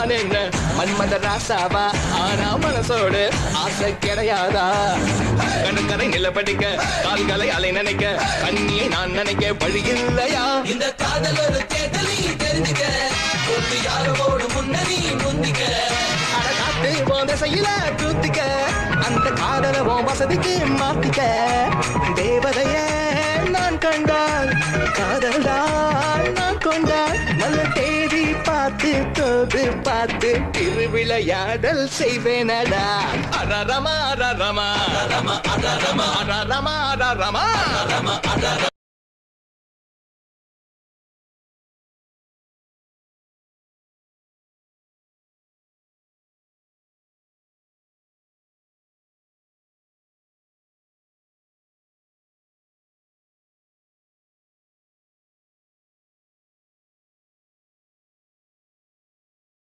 நான் என்ன மன்மத ராசாவா ஆனா மனசோடு ஆசை கிடையாதா கடற்கரை நிலப்படிக்க கால்களை அலை நினைக்க கண்ணியை நான் நினைக்க வழி இல்லையா இந்த காதல் ஒரு தேடலி தெரிஞ்சுக்க ஒரு யாரோடு முன்னணி முந்திக்க அட காத்து போந்த செய்யல தூத்திக்க அந்த காதல உன் வசதிக்கு மாத்திக்க தேவதைய நான் கண்டால் காதல்தான் நான் கொண்டால் நல்ல தேதி பார்த்து தோது பார்த்து திருவிளையாடல் செய்வேனடா அரரமா அரரமா அரரமா அரரமா அரரமா அரரமா அரரமா